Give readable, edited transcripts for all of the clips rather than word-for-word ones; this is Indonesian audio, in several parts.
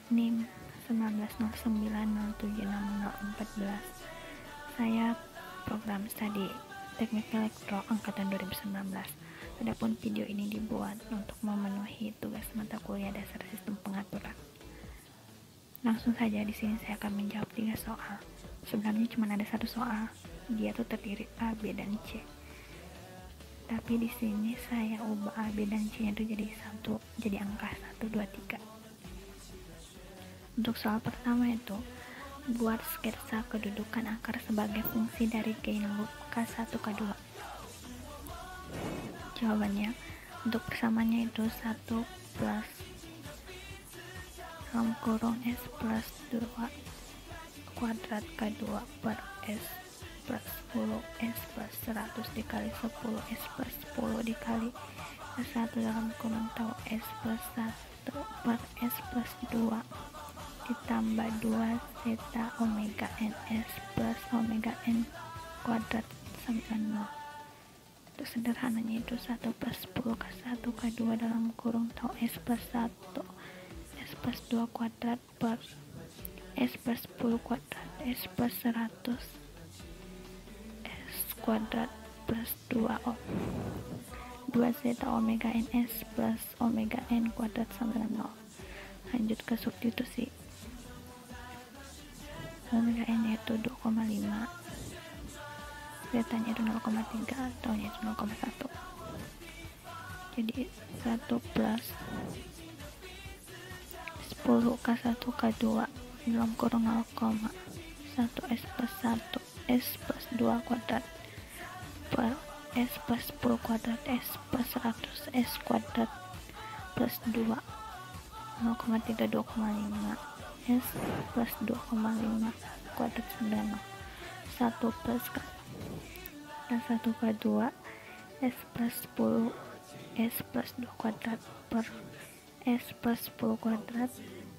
NIM 1909076014. Saya program studi Teknik Elektro angkatan 2019. Adapun video ini dibuat untuk memenuhi tugas mata kuliah dasar sistem pengaturan. Langsung saja di sini saya akan menjawab 3 soal. Sebenarnya cuma ada 1 soal. Dia tuh terdiri A, B, dan C. Tapi di sini saya ubah A, B, dan C itu jadi angka 1, 2, 3. Untuk soal pertama itu, buat sketsa kedudukan akar sebagai fungsi dari gain loop K1, K2. Jawabannya, untuk persamaannya itu 1 plus S plus 2 kuadrat K2 per S plus 10 S plus 100 dikali 10 S plus 10 dikali K1 dalam kurung tau S plus 1 per S plus 2 ditambah 2 zeta omega n S plus omega n kuadrat sampai 0. Untuk sederhananya itu 1 plus 10 K1 K2 dalam kurung tau S plus 1 S plus 2 kuadrat per S plus 10 kuadrat S plus 100 S kuadrat plus 2 zeta omega n S plus omega n kuadrat sama dengan 0. Lanjut ke substitusi. Omega n yaitu 2,5, zeta nya itu 0,3, tau nya itu 0,1. Jadi 1 plus 10 K1 K2 dalam kurung 0,1 S plus 1 S plus 2 kuadrat per S plus 10 kuadrat S plus 100 S kuadrat plus 2 0,3 2,5 S plus 2,5 kuadrat 9 1 plus K1 K2 S plus 10 S plus 2 kuadrat per S plus 10 kuadrat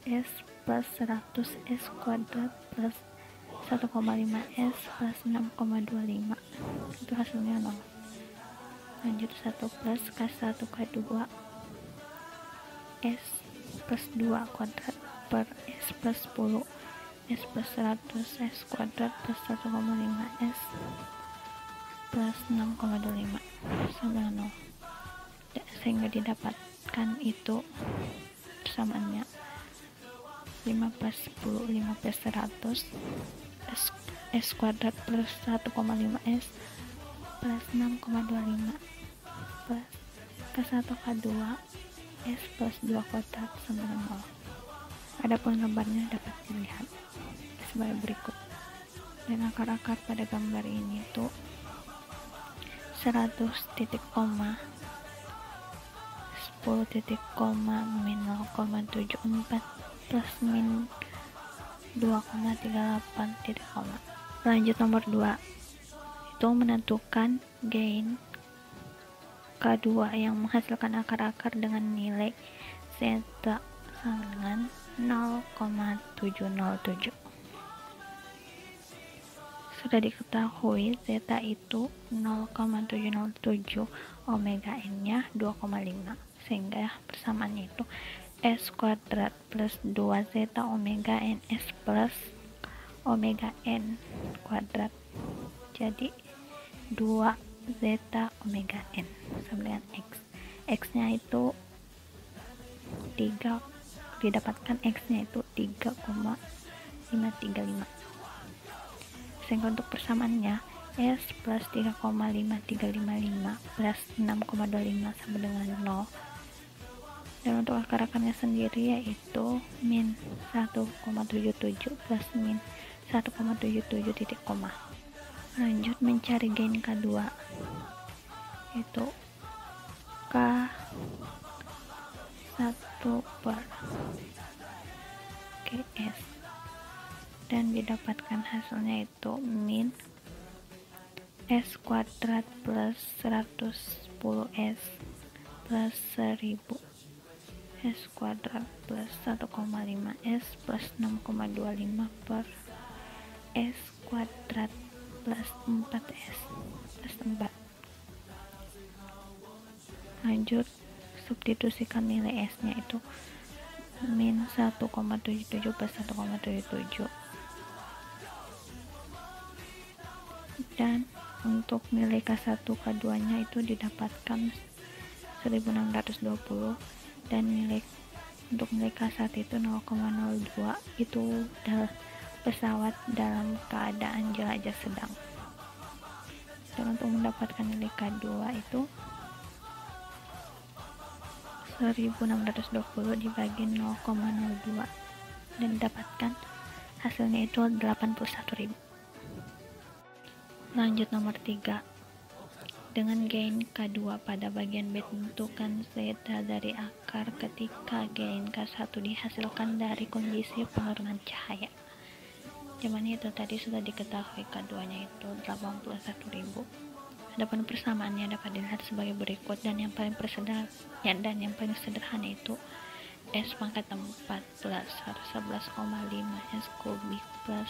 S plus 100 S kuadrat plus 1,5 S plus 6,25. Itu hasilnya 0. Lanjut 1 plus K1 K2 S plus 2 kuadrat per S plus 10 S plus 100 S kuadrat plus 1,5 S plus 6,25 sama 0. Sehingga didapatkan itu persamaannya 5 plus 10 5 plus 100 S kuadrat plus 1,5 S plus 6,25 plus K1 K2 S plus 2 kuadrat sama dengan 0. Adapun lembarnya dapat dilihat sebagai berikut. Dan akar-akar pada gambar ini tuh 100 titik koma 10 titik koma min 0,74 plus min 2,38 titik koma. Lanjut nomor 2, itu menentukan gain K2 yang menghasilkan akar-akar dengan nilai zeta sama dengan 0,707. Sudah diketahui zeta itu 0,707, omega n nya 2,5, sehingga persamaannya itu S kuadrat plus 2 zeta omega n S plus omega n kuadrat. Jadi 2 zeta omega n sama dengan X. X nya itu 3, didapatkan X nya itu 3,535. Sehingga untuk persamaannya S plus 3,5355 plus 6,25 sama dengan 0. Dan untuk akar-akarnya sendiri yaitu min 1,77 plus min 1,77 titik koma. Lanjut mencari gain K2, itu K1 per GS, dan didapatkan hasilnya itu min S kuadrat plus 110 S plus 1000 S kuadrat plus 1,5 S plus 6,25 per S kuadrat plus 4S plus 4. Lanjut substitusikan nilai S nya itu min 1,77 plus 1,77. Dan untuk nilai K1 K2 nya itu didapatkan 1620, dan untuk nilai K1 itu 0,02, itu pesawat dalam keadaan jelajah sedang. Dan untuk mendapatkan nilai K2 itu 1620 dibagi 0,02 dan didapatkan hasilnya itu 81.000. Lanjut nomor 3. Dengan gain K2 pada bagian B, tentukan zeta dari akar ketika gain K1 dihasilkan dari kondisi penurunan cahaya. Jawabannya itu tadi sudah diketahui, K2 nya itu 81.000. Adapun persamaannya dapat dilihat sebagai berikut, dan yang paling sederhana itu S pangkat 4 plus 111,5 S kubik plus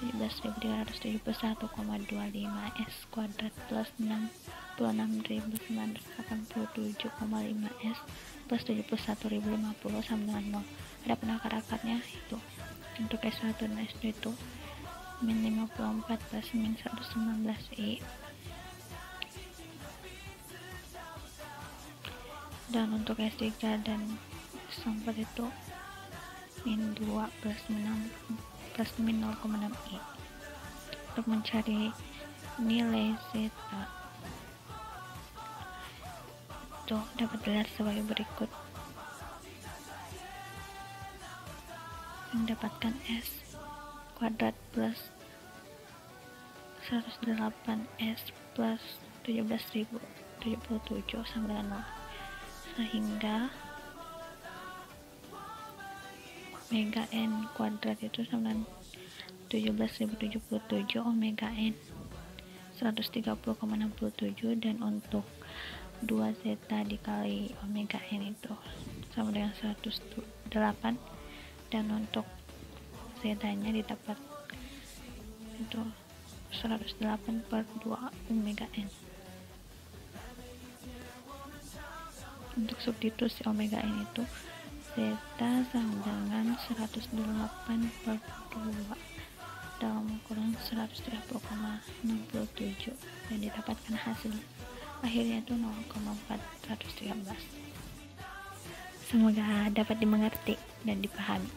17.371,25 S kuadrat plus 66.987,5 S plus 71.050 sama dengan 0. Adapun akar-akarnya itu untuk S1 dan S2 itu min 54 plus min 119i, dan untuk S3 dan S4 itu min 2 plus min 0,6i. Untuk mencari nilai zeta itu dapat dilihat sebagai berikut. Mendapatkan S kuadrat plus 108 S plus 17.077 sama dengan 0, sehingga omega n kuadrat itu sama dengan 17.077 omega n 130,67, dan untuk 2 zeta dikali omega n itu sama dengan 108, dan untuk zeta nya didapat itu 108 per 2 omega n. Untuk substitusi omega n itu zeta sama dengan 108 per 2 dalam ukuran 130,67, dan didapatkan hasil akhirnya itu 0,413. Semoga dapat dimengerti dan dipahami.